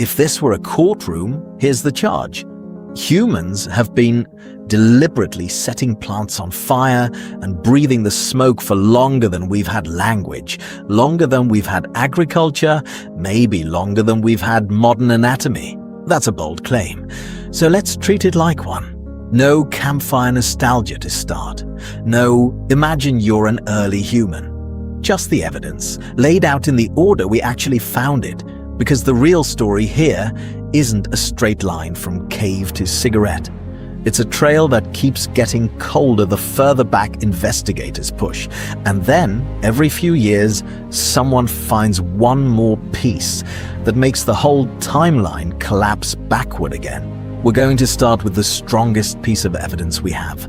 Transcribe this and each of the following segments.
If this were a courtroom, here's the charge. Humans have been deliberately setting plants on fire and breathing the smoke for longer than we've had language, longer than we've had agriculture, maybe longer than we've had modern anatomy. That's a bold claim. So let's treat it like one. No campfire nostalgia to start. No, imagine you're an early human. Just the evidence, laid out in the order we actually found it, because the real story here isn't a straight line from cave to cigarette. It's a trail that keeps getting colder the further back investigators push. And then, every few years, someone finds one more piece that makes the whole timeline collapse backward again. We're going to start with the strongest piece of evidence we have.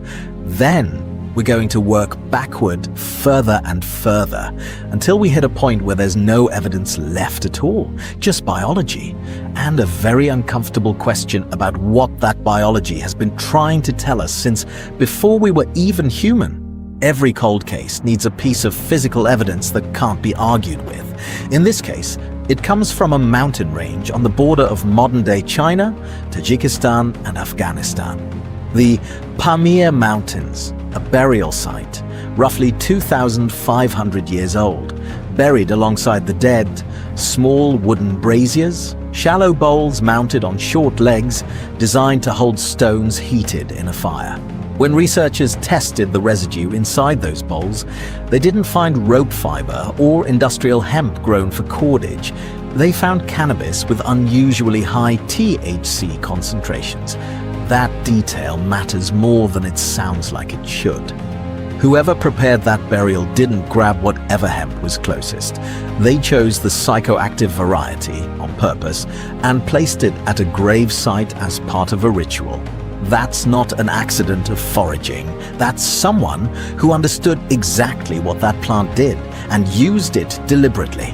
Then, we're going to work backward further and further until we hit a point where there's no evidence left at all, just biology, and a very uncomfortable question about what that biology has been trying to tell us since before we were even human. Every cold case needs a piece of physical evidence that can't be argued with. In this case, it comes from a mountain range on the border of modern-day China, Tajikistan, and Afghanistan. The Pamir Mountains, a burial site, roughly 2,500 years old, buried alongside the dead, small wooden braziers, shallow bowls mounted on short legs designed to hold stones heated in a fire. When researchers tested the residue inside those bowls, they didn't find rope fiber or industrial hemp grown for cordage. They found cannabis with unusually high THC concentrations. That detail matters more than it sounds like it should. Whoever prepared that burial didn't grab whatever hemp was closest. They chose the psychoactive variety on purpose and placed it at a grave site as part of a ritual. That's not an accident of foraging. That's someone who understood exactly what that plant did and used it deliberately.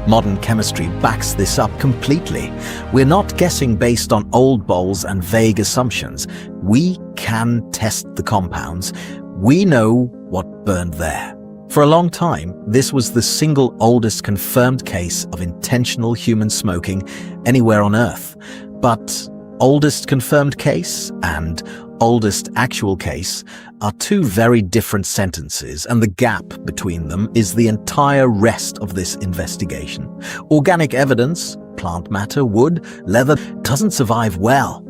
Modern chemistry backs this up completely. We're not guessing based on old bowls and vague assumptions. We can test the compounds. We know what burned there. For a long time, this was the single oldest confirmed case of intentional human smoking anywhere on Earth. But oldest confirmed case and oldest actual case are two very different sentences, and the gap between them is the entire rest of this investigation. Organic evidence, plant matter, wood, leather, doesn't survive well.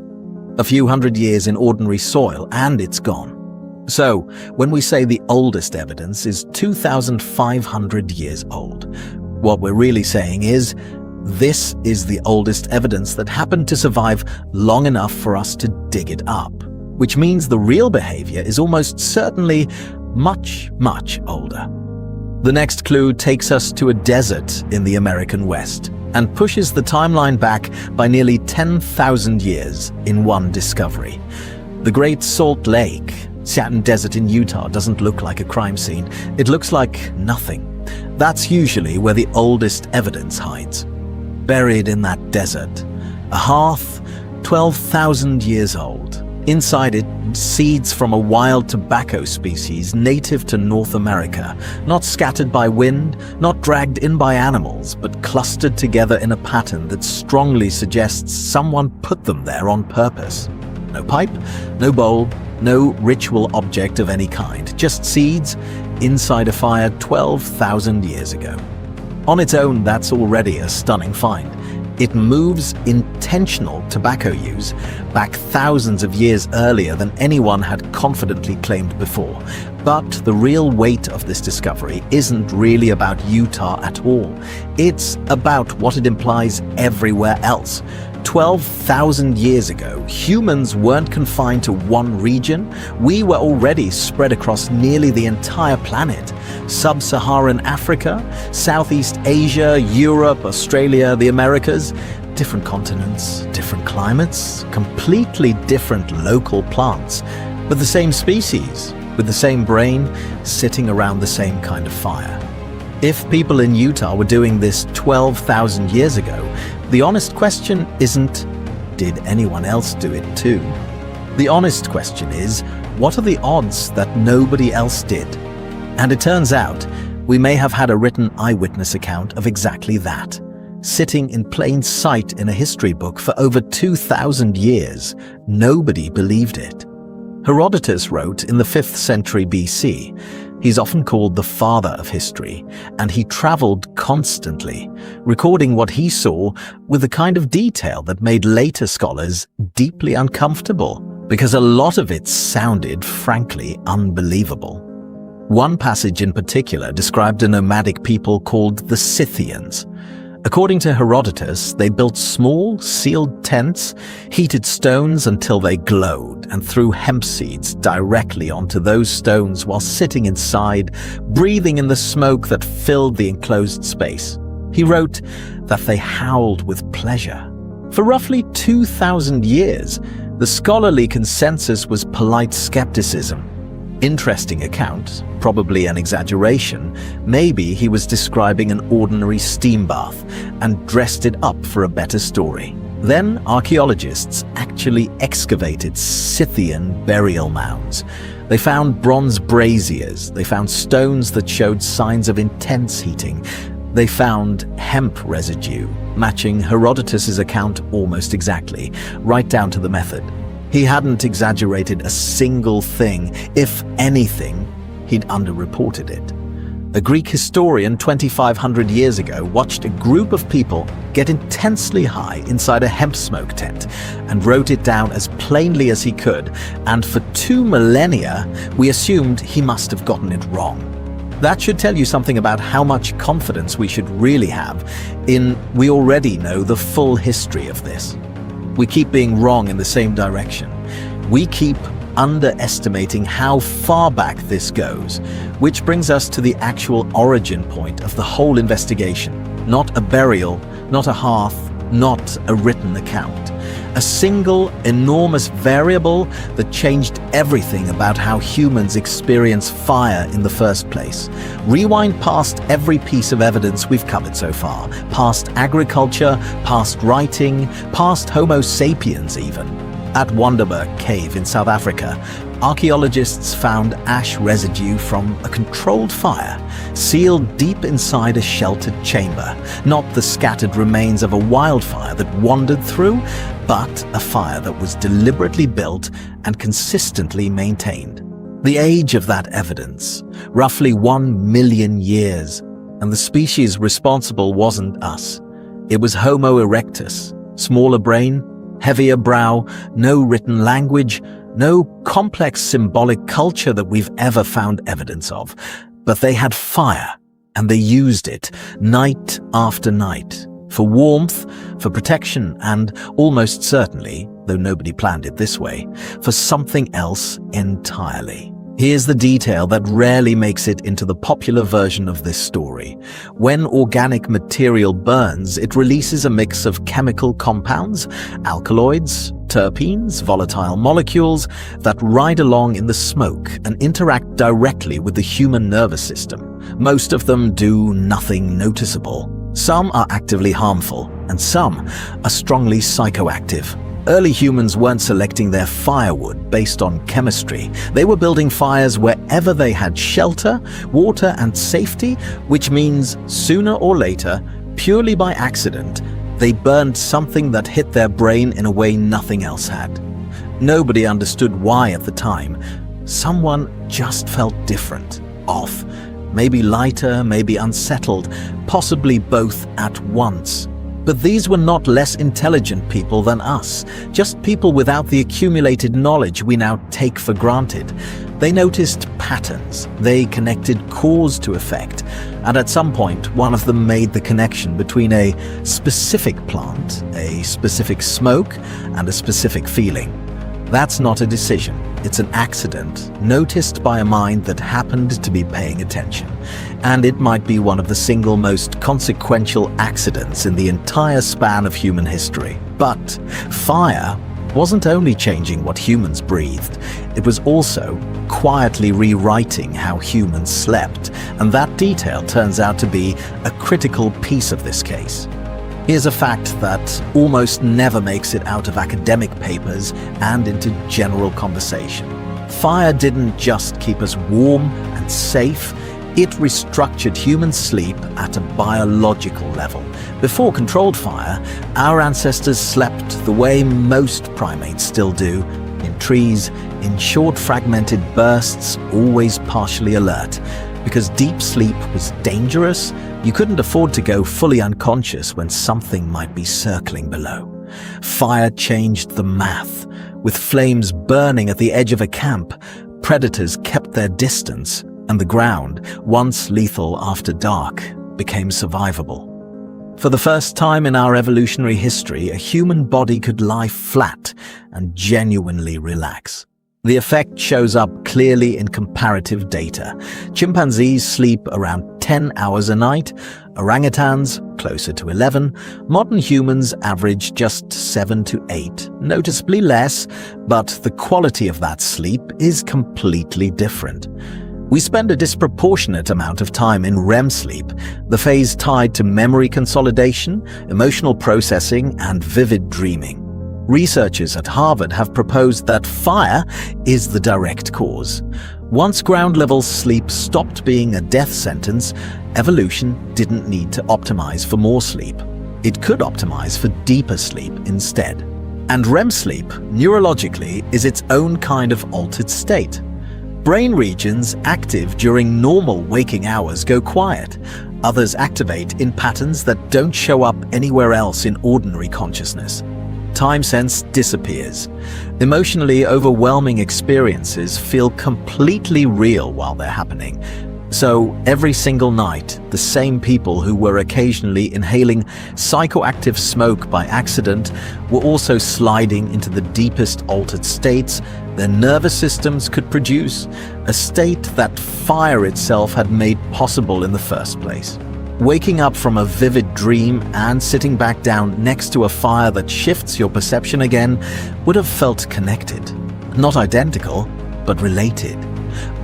A few hundred years in ordinary soil and it's gone. So, when we say the oldest evidence is 2,500 years old, what we're really saying is, this is the oldest evidence that happened to survive long enough for us to dig it up, which means the real behavior is almost certainly much, much older. The next clue takes us to a desert in the American West and pushes the timeline back by nearly 10,000 years in one discovery. The Great Salt Lake, Scythian Desert in Utah, doesn't look like a crime scene. It looks like nothing. That's usually where the oldest evidence hides. Buried in that desert, a hearth 12,000 years old. Inside it, seeds from a wild tobacco species native to North America, not scattered by wind, not dragged in by animals, but clustered together in a pattern that strongly suggests someone put them there on purpose. No pipe, no bowl, no ritual object of any kind, just seeds inside a fire 12,000 years ago. On its own, that's already a stunning find. It moves intentional tobacco use back thousands of years earlier than anyone had confidently claimed before. But the real weight of this discovery isn't really about Utah at all. It's about what it implies everywhere else. 12,000 years ago, humans weren't confined to one region. We were already spread across nearly the entire planet. Sub-Saharan Africa, Southeast Asia, Europe, Australia, the Americas. Different continents, different climates, completely different local plants, but the same species, with the same brain, sitting around the same kind of fire. If people in Utah were doing this 12,000 years ago, the honest question isn't, did anyone else do it too? The honest question is, what are the odds that nobody else did? And it turns out, we may have had a written eyewitness account of exactly that. sitting in plain sight in a history book for over 2,000 years. Nobody believed it. Herodotus wrote in the 5th century BC. He's often called the father of history, and he traveled constantly, recording what he saw with a kind of detail that made later scholars deeply uncomfortable, because a lot of it sounded, frankly, unbelievable. One passage in particular described a nomadic people called the Scythians. According to Herodotus, they built small, sealed tents, heated stones until they glowed, and threw hemp seeds directly onto those stones while sitting inside, breathing in the smoke that filled the enclosed space. He wrote that they howled with pleasure. For roughly 2,000 years, the scholarly consensus was polite skepticism. Interesting account, probably an exaggeration. Maybe he was describing an ordinary steam bath and dressed it up for a better story. Then archaeologists actually excavated Scythian burial mounds. They found bronze braziers, they found stones that showed signs of intense heating. They found hemp residue, matching Herodotus's account almost exactly, right down to the method. He hadn't exaggerated a single thing. If anything, he'd underreported it. A Greek historian 2,500 years ago watched a group of people get intensely high inside a hemp-smoke tent and wrote it down as plainly as he could, and for 2 millennia, we assumed he must have gotten it wrong. That should tell you something about how much confidence we should really have in we already know the full history of this. We keep being wrong in the same direction. We keep underestimating how far back this goes, which brings us to the actual origin point of the whole investigation. Not a burial, not a hearth, not a written account. A single, enormous variable that changed everything about how humans experience fire in the first place. Rewind past every piece of evidence we've covered so far, past agriculture, past writing, past Homo sapiens even. At Wonderberg Cave in South Africa, archaeologists found ash residue from a controlled fire, sealed deep inside a sheltered chamber. Not the scattered remains of a wildfire that wandered through, but a fire that was deliberately built and consistently maintained. The age of that evidence, roughly 1 million years, and the species responsible wasn't us. It was Homo erectus, smaller brain, heavier brow, no written language, no complex symbolic culture that we've ever found evidence of. But they had fire, and they used it night after night, for warmth, for protection, and almost certainly, though nobody planned it this way, for something else entirely. Here's the detail that rarely makes it into the popular version of this story. When organic material burns, it releases a mix of chemical compounds, alkaloids, terpenes, volatile molecules that ride along in the smoke and interact directly with the human nervous system. Most of them do nothing noticeable. Some are actively harmful, and some are strongly psychoactive. Early humans weren't selecting their firewood based on chemistry. They were building fires wherever they had shelter, water, and safety, which means sooner or later, purely by accident, they burned something that hit their brain in a way nothing else had. Nobody understood why at the time. Someone just felt different, off, maybe lighter, maybe unsettled, possibly both at once. But these were not less intelligent people than us, just people without the accumulated knowledge we now take for granted. They noticed patterns, they connected cause to effect, and at some point one of them made the connection between a specific plant, a specific smoke, and a specific feeling. That's not a decision, it's an accident, noticed by a mind that happened to be paying attention. And it might be one of the single most consequential accidents in the entire span of human history. But fire wasn't only changing what humans breathed, it was also quietly rewriting how humans slept, and that detail turns out to be a critical piece of this case. Here's a fact that almost never makes it out of academic papers and into general conversation. Fire didn't just keep us warm and safe, It restructured human sleep at a biological level. Before controlled fire, our ancestors slept the way most primates still do, in trees, in short fragmented bursts, always partially alert. Because deep sleep was dangerous, you couldn't afford to go fully unconscious when something might be circling below. Fire changed the math. With flames burning at the edge of a camp, predators kept their distance, and the ground, once lethal after dark, became survivable. For the first time in our evolutionary history, a human body could lie flat and genuinely relax. The effect shows up clearly in comparative data. Chimpanzees sleep around 10 hours a night, orangutans closer to 11, modern humans average just 7 to 8, noticeably less, but the quality of that sleep is completely different. We spend a disproportionate amount of time in REM sleep, the phase tied to memory consolidation, emotional processing, and vivid dreaming. Researchers at Harvard have proposed that fire is the direct cause. Once ground-level sleep stopped being a death sentence, evolution didn't need to optimize for more sleep. It could optimize for deeper sleep instead. And REM sleep, neurologically, is its own kind of altered state. Brain regions active during normal waking hours go quiet. Others activate in patterns that don't show up anywhere else in ordinary consciousness. Time sense disappears. Emotionally overwhelming experiences feel completely real while they're happening. So every single night, the same people who were occasionally inhaling psychoactive smoke by accident were also sliding into the deepest altered states their nervous systems could produce, a state that fire itself had made possible in the first place. Waking up from a vivid dream and sitting back down next to a fire that shifts your perception again would have felt connected. Not identical, but related.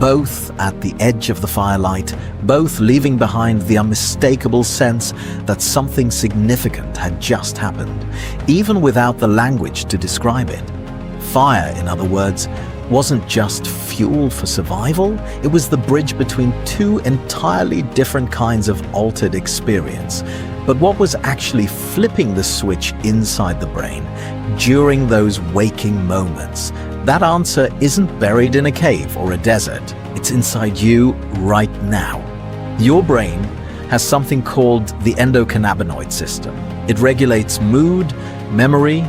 Both at the edge of the firelight, both leaving behind the unmistakable sense that something significant had just happened, even without the language to describe it. Fire, in other words, wasn't just fuel for survival, it was the bridge between two entirely different kinds of altered experience. But what was actually flipping the switch inside the brain during those waking moments? That answer isn't buried in a cave or a desert. It's inside you right now. Your brain has something called the endocannabinoid system. It regulates mood, memory,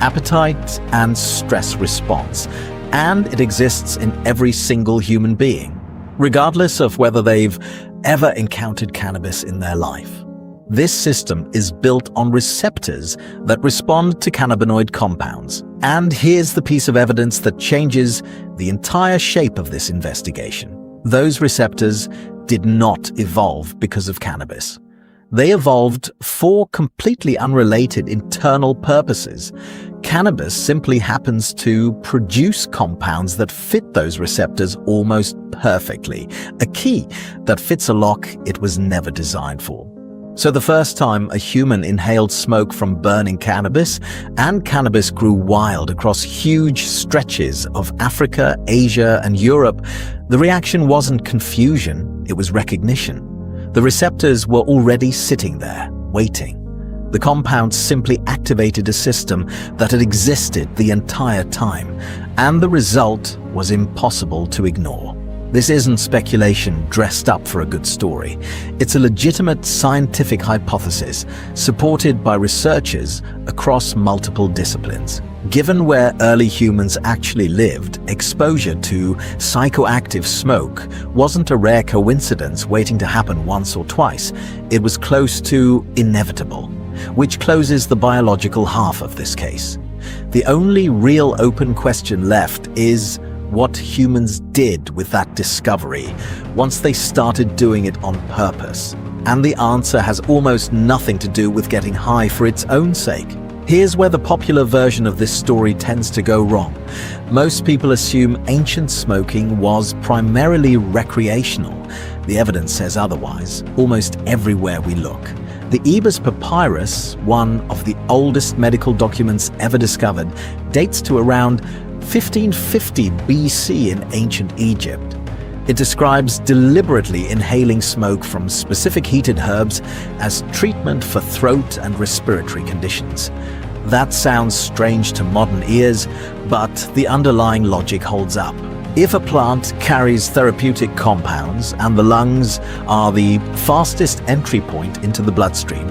appetite, and stress response. And it exists in every single human being, regardless of whether they've ever encountered cannabis in their life. This system is built on receptors that respond to cannabinoid compounds. And here's the piece of evidence that changes the entire shape of this investigation. Those receptors did not evolve because of cannabis. They evolved for completely unrelated internal purposes. Cannabis simply happens to produce compounds that fit those receptors almost perfectly, a key that fits a lock it was never designed for. So the first time a human inhaled smoke from burning cannabis, and cannabis grew wild across huge stretches of Africa, Asia, and Europe, the reaction wasn't confusion, it was recognition. The receptors were already sitting there, waiting. The compound simply activated a system that had existed the entire time, and the result was impossible to ignore. This isn't speculation dressed up for a good story. It's a legitimate scientific hypothesis supported by researchers across multiple disciplines. Given where early humans actually lived, exposure to psychoactive smoke wasn't a rare coincidence waiting to happen once or twice. It was close to inevitable, which closes the biological half of this case. The only real open question left is what humans did with that discovery once they started doing it on purpose. And the answer has almost nothing to do with getting high for its own sake. Here's where the popular version of this story tends to go wrong. Most people assume ancient smoking was primarily recreational. The evidence says otherwise, almost everywhere we look. The Ebers Papyrus, one of the oldest medical documents ever discovered, dates to around 1550 BC in ancient Egypt. It describes deliberately inhaling smoke from specific heated herbs as treatment for throat and respiratory conditions. That sounds strange to modern ears, but the underlying logic holds up. If a plant carries therapeutic compounds and the lungs are the fastest entry point into the bloodstream,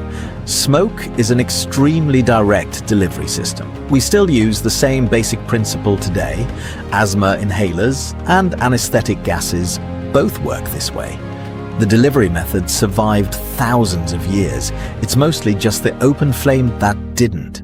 smoke is an extremely direct delivery system. We still use the same basic principle today. Asthma inhalers and anesthetic gases both work this way. The delivery method survived thousands of years. It's mostly just the open flame that didn't.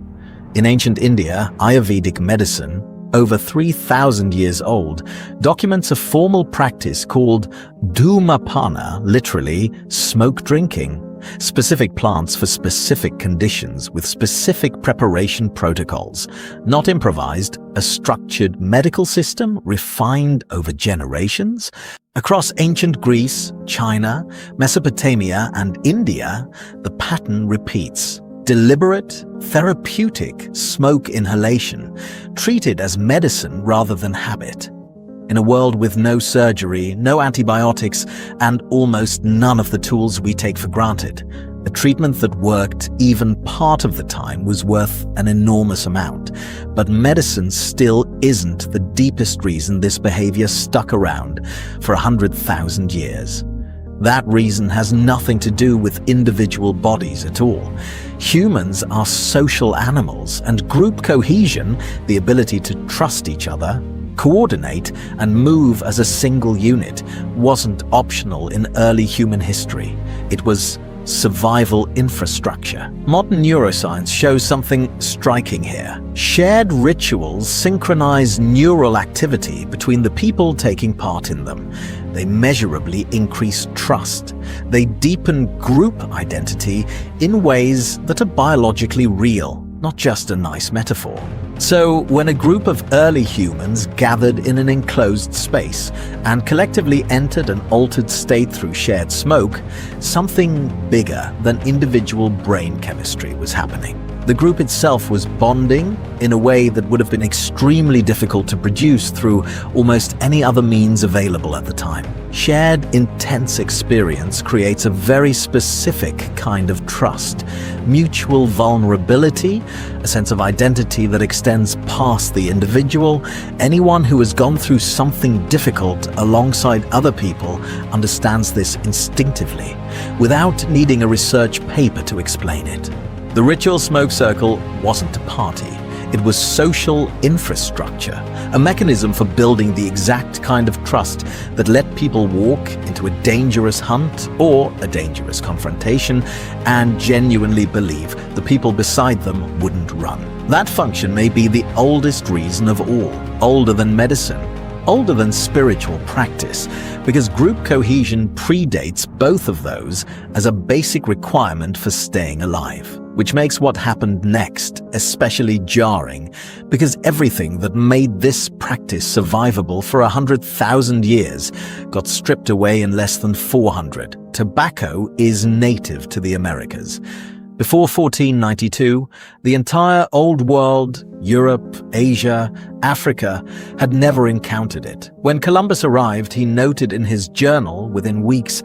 In ancient India, Ayurvedic medicine, over 3,000 years old, documents a formal practice called dhumapana, literally smoke drinking. Specific plants for specific conditions with specific preparation protocols. Not improvised, a structured medical system refined over generations. Across ancient Greece, China, Mesopotamia, and India, the pattern repeats. Deliberate, therapeutic smoke inhalation, treated as medicine rather than habit. In a world with no surgery, no antibiotics, and almost none of the tools we take for granted, a treatment that worked even part of the time was worth an enormous amount. But medicine still isn't the deepest reason this behavior stuck around for 100,000 years. That reason has nothing to do with individual bodies at all. Humans are social animals, and group cohesion, the ability to trust each other, coordinate, and move as a single unit, wasn't optional in early human history. It was survival infrastructure. Modern neuroscience shows something striking here. Shared rituals synchronize neural activity between the people taking part in them. They measurably increase trust. They deepen group identity in ways that are biologically real, not just a nice metaphor. So, when a group of early humans gathered in an enclosed space and collectively entered an altered state through shared smoke, something bigger than individual brain chemistry was happening. The group itself was bonding in a way that would have been extremely difficult to produce through almost any other means available at the time. Shared intense experience creates a very specific kind of trust, mutual vulnerability, a sense of identity that extends past the individual. Anyone who has gone through something difficult alongside other people understands this instinctively, without needing a research paper to explain it. The ritual smoke circle wasn't a party. It was social infrastructure, a mechanism for building the exact kind of trust that let people walk into a dangerous hunt or a dangerous confrontation and genuinely believe the people beside them wouldn't run. That function may be the oldest reason of all, older than medicine, older than spiritual practice, because group cohesion predates both of those as a basic requirement for staying alive. Which makes what happened next especially jarring, because everything that made this practice survivable for 100,000 years got stripped away in less than 400. Tobacco is native to the Americas. Before 1492, the entire Old World, Europe, Asia, Africa, had never encountered it. When Columbus arrived, he noted in his journal within weeks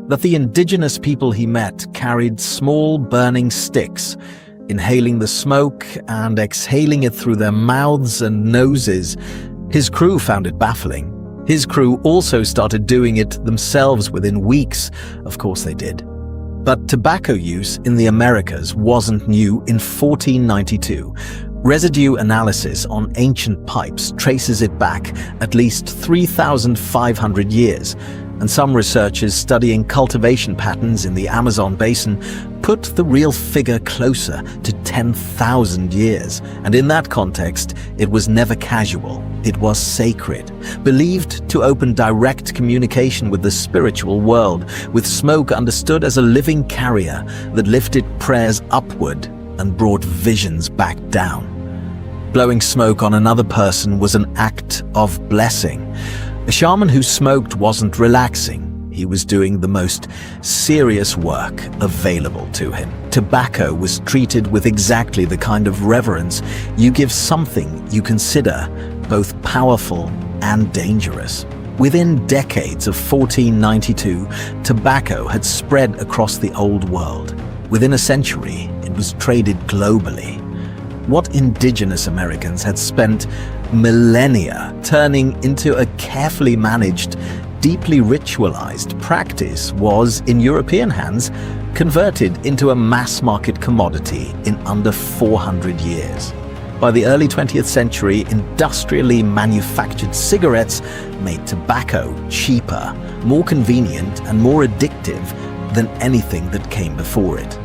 that the indigenous people he met carried small burning sticks, inhaling the smoke and exhaling it through their mouths and noses. His crew found it baffling. His crew also started doing it themselves within weeks. Of course they did. But tobacco use in the Americas wasn't new in 1492. Residue analysis on ancient pipes traces it back at least 3,500 years, and some researchers studying cultivation patterns in the Amazon basin put the real figure closer to 10,000 years. And in that context, it was never casual. It was sacred, believed to open direct communication with the spiritual world, with smoke understood as a living carrier that lifted prayers upward and brought visions back down. Blowing smoke on another person was an act of blessing. A shaman who smoked wasn't relaxing. He was doing the most serious work available to him. Tobacco was treated with exactly the kind of reverence you give something you consider both powerful and dangerous. Within decades of 1492, tobacco had spread across the Old World. Within a century, it was traded globally. What indigenous Americans had spent millennia turning into a carefully managed, deeply ritualized practice was, in European hands, converted into a mass-market commodity in under 400 years. By the early 20th century, industrially manufactured cigarettes made tobacco cheaper, more convenient, and more addictive than anything that came before it.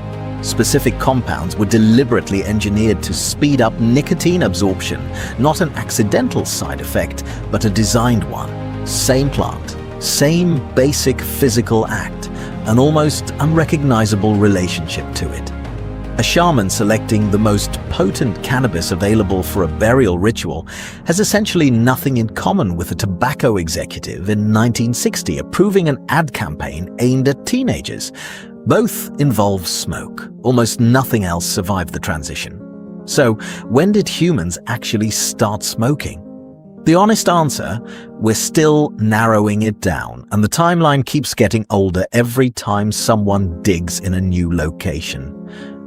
Specific compounds were deliberately engineered to speed up nicotine absorption, not an accidental side effect, but a designed one. Same plant, same basic physical act, an almost unrecognizable relationship to it. A shaman selecting the most potent cannabis available for a burial ritual has essentially nothing in common with a tobacco executive in 1960 approving an ad campaign aimed at teenagers. Both involve smoke. Almost nothing else survived the transition. So, when did humans actually start smoking? The honest answer, we're still narrowing it down, and the timeline keeps getting older every time someone digs in a new location.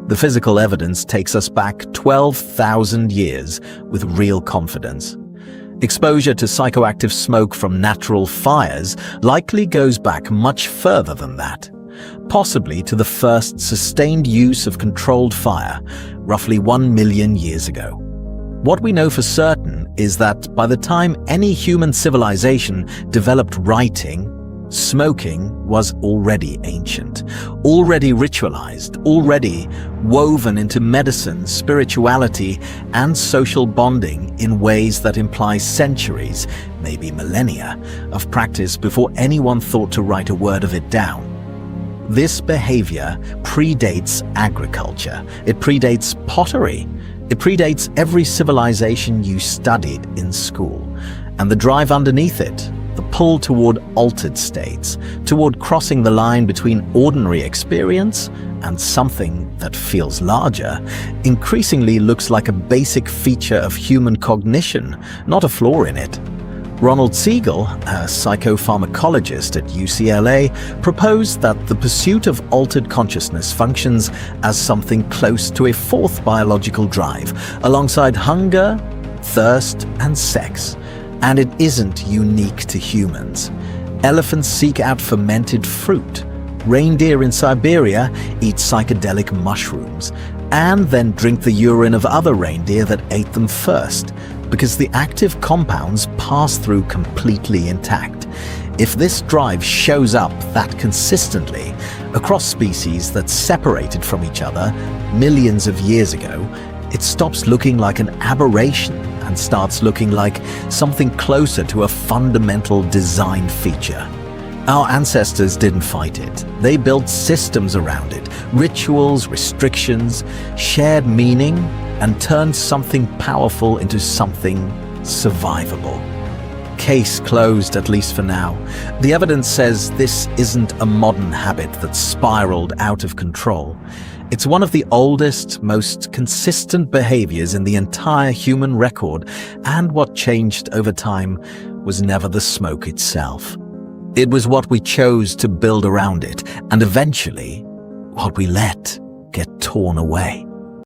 The physical evidence takes us back 12,000 years with real confidence. Exposure to psychoactive smoke from natural fires likely goes back much further than that, possibly to the first sustained use of controlled fire, roughly 1 million years ago. What we know for certain is that by the time any human civilization developed writing, smoking was already ancient, already ritualized, already woven into medicine, spirituality, and social bonding in ways that imply centuries, maybe millennia, of practice before anyone thought to write a word of it down. This behavior predates agriculture. It predates pottery. It predates every civilization you studied in school. And the drive underneath it, the pull toward altered states, toward crossing the line between ordinary experience and something that feels larger, increasingly looks like a basic feature of human cognition, not a flaw in it. Ronald Siegel, a psychopharmacologist at UCLA, proposed that the pursuit of altered consciousness functions as something close to a fourth biological drive, alongside hunger, thirst, and sex. And it isn't unique to humans. Elephants seek out fermented fruit. Reindeer in Siberia eat psychedelic mushrooms, and then drink the urine of other reindeer that ate them first, because the active compounds pass through completely intact. If this drive shows up that consistently across species that separated from each other millions of years ago, it stops looking like an aberration and starts looking like something closer to a fundamental design feature. Our ancestors didn't fight it. They built systems around it, rituals, restrictions, shared meaning, and turned something powerful into something survivable. Case closed, at least for now. The evidence says this isn't a modern habit that spiraled out of control. It's one of the oldest, most consistent behaviors in the entire human record, and what changed over time was never the smoke itself. It was what we chose to build around it, and eventually, what we let get torn away.